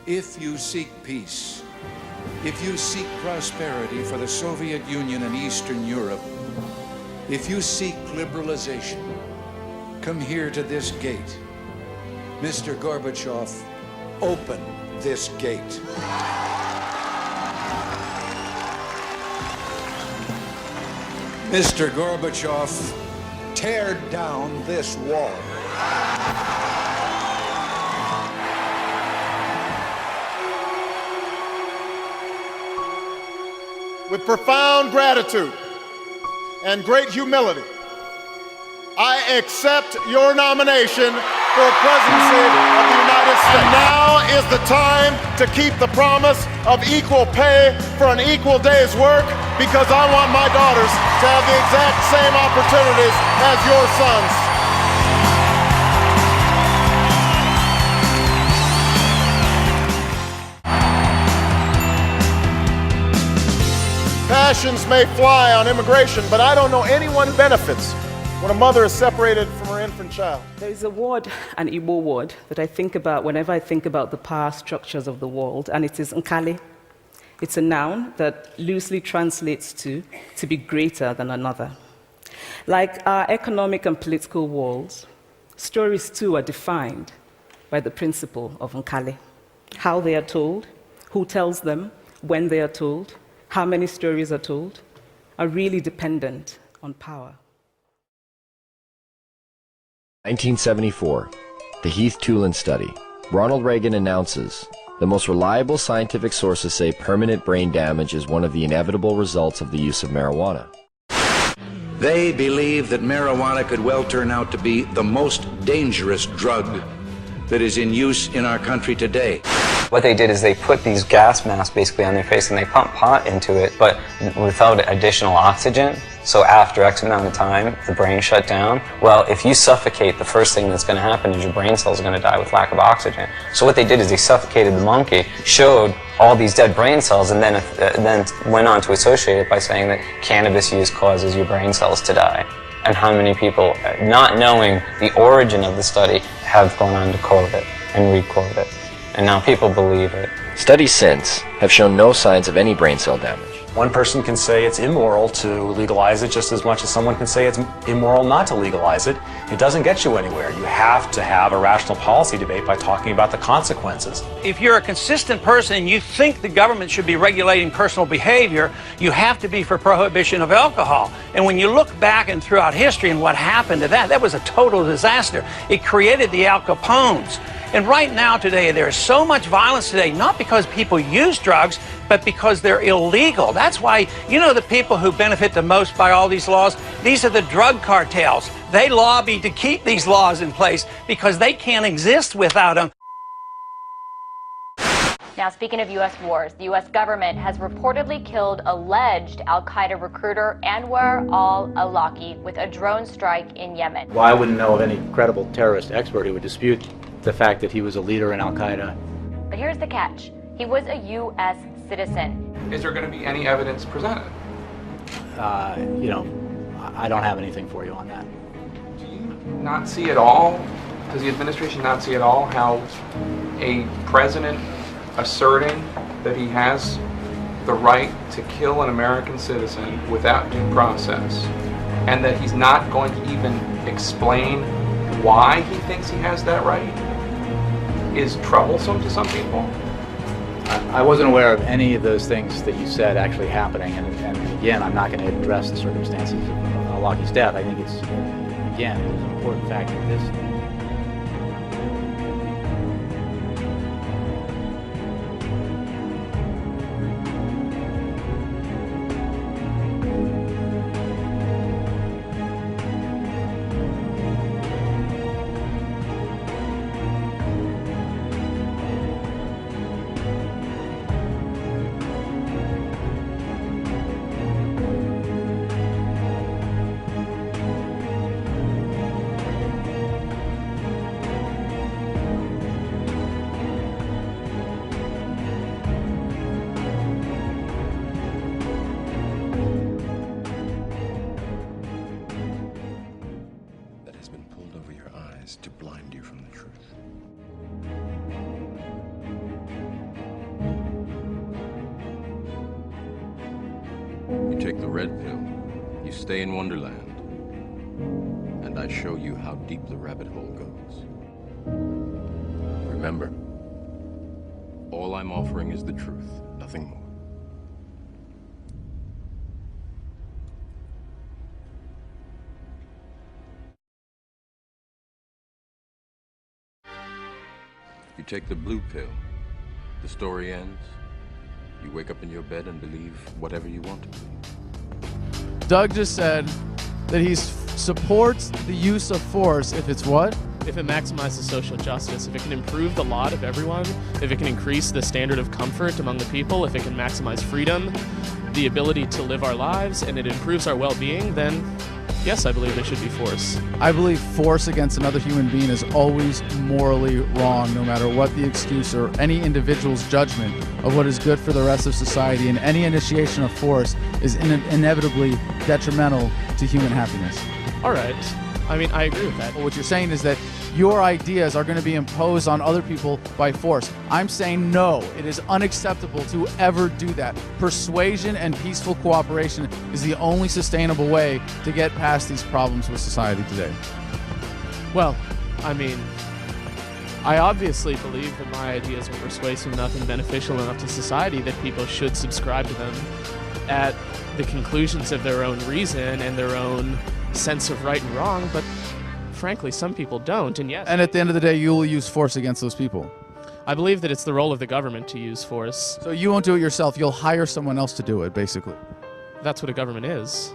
If you seek peace, if you seek prosperity for the Soviet Union and Eastern Europe, if you seek liberalization, come here to this gate. Mr. Gorbachev, open this gate. Mr. Gorbachev, tear down this wall. With profound gratitude and great humility, I accept your nomination for presidency of the United States. And now is the time to keep the promise of equal pay for an equal day's work, because I want my daughters to have the exact same opportunities as your sons. Passions may fly on immigration, but I don't know anyone who benefits when a mother is separated from her infant child. There is a word, an Igbo word, that I think about whenever I think about the power structures of the world, and it is nkali. It's a noun that loosely translates to be greater than another. Like our economic and political worlds, stories too are defined by the principle of nkali. How they are told, who tells them, when they are told, how many stories are told, are really dependent on power. 1974, the Heath-Tulin study. Ronald Reagan announces, the most reliable scientific sources say permanent brain damage is one of the inevitable results of the use of marijuana. They believe that marijuana could well turn out to be the most dangerous drug that is in use in our country today. What they did is they put these gas masks basically on their face and they pumped pot into it, but without additional oxygen. So after X amount of time, the brain shut down. Well, if you suffocate, the first thing that's going to happen is your brain cells are going to die with lack of oxygen. So what they did is they suffocated the monkey, showed all these dead brain cells, and then went on to associate it by saying that cannabis use causes your brain cells to die. And how many people, not knowing the origin of the study, have gone on to quote it and re-quote it. And now people believe it. Studies since have shown no signs of any brain cell damage. One person can say it's immoral to legalize it just as much as someone can say it's immoral not to legalize it. It doesn't get you anywhere. You have to have a rational policy debate by talking about the consequences. If you're a consistent person and you think the government should be regulating personal behavior, you have to be for prohibition of alcohol. And when you look back and throughout history and what happened to that was a total disaster. It created the Al Capones. And right now today, there is so much violence today, not because people use drugs, but because they're illegal. That's why, you know, the people who benefit the most by all these laws, these are the drug cartels. They lobby to keep these laws in place because they can't exist without them. Now, speaking of U.S. wars, the U.S. government has reportedly killed alleged al-Qaeda recruiter Anwar al-Awlaki with a drone strike in Yemen. Well, I wouldn't know of any credible terrorist expert who would dispute the fact that he was a leader in al-Qaeda. But here's the catch. He was a U.S. citizen. Is there going to be any evidence presented? You know, I don't have anything for you on that. Do you not see at all, does the administration not see at all how a president asserting that he has the right to kill an American citizen without due process, and that he's not going to even explain why he thinks he has that right, is troublesome to some people? I wasn't aware of any of those things that you said actually happening, and again, I'm not going to address the circumstances of Awlaki's death. I think it's, again, it was an important fact that this take the red pill, you stay in Wonderland, and I show you how deep the rabbit hole goes. Remember, all I'm offering is the truth, nothing more. You take the blue pill, the story ends. You wake up in your bed and believe whatever you want to believe. Doug just said that he supports the use of force if it's what? If it maximizes social justice, if it can improve the lot of everyone, if it can increase the standard of comfort among the people, if it can maximize freedom, the ability to live our lives, and it improves our well-being, then yes, I believe there should be force. I believe force against another human being is always morally wrong, no matter what the excuse or any individual's judgment of what is good for the rest of society, and any initiation of force is inevitably detrimental to human happiness. All right. I mean, I agree with that. What you're saying is that your ideas are going to be imposed on other people by force. I'm saying no, it is unacceptable to ever do that. Persuasion and peaceful cooperation is the only sustainable way to get past these problems with society today. Well, I mean, I obviously believe that my ideas are persuasive enough and beneficial enough to society that people should subscribe to them at the conclusions of their own reason and their own sense of right and wrong, but frankly, some people don't, and yes. And at the end of the day, you will use force against those people. I believe that it's the role of the government to use force. So you won't do it yourself, you'll hire someone else to do it, basically. That's what a government is.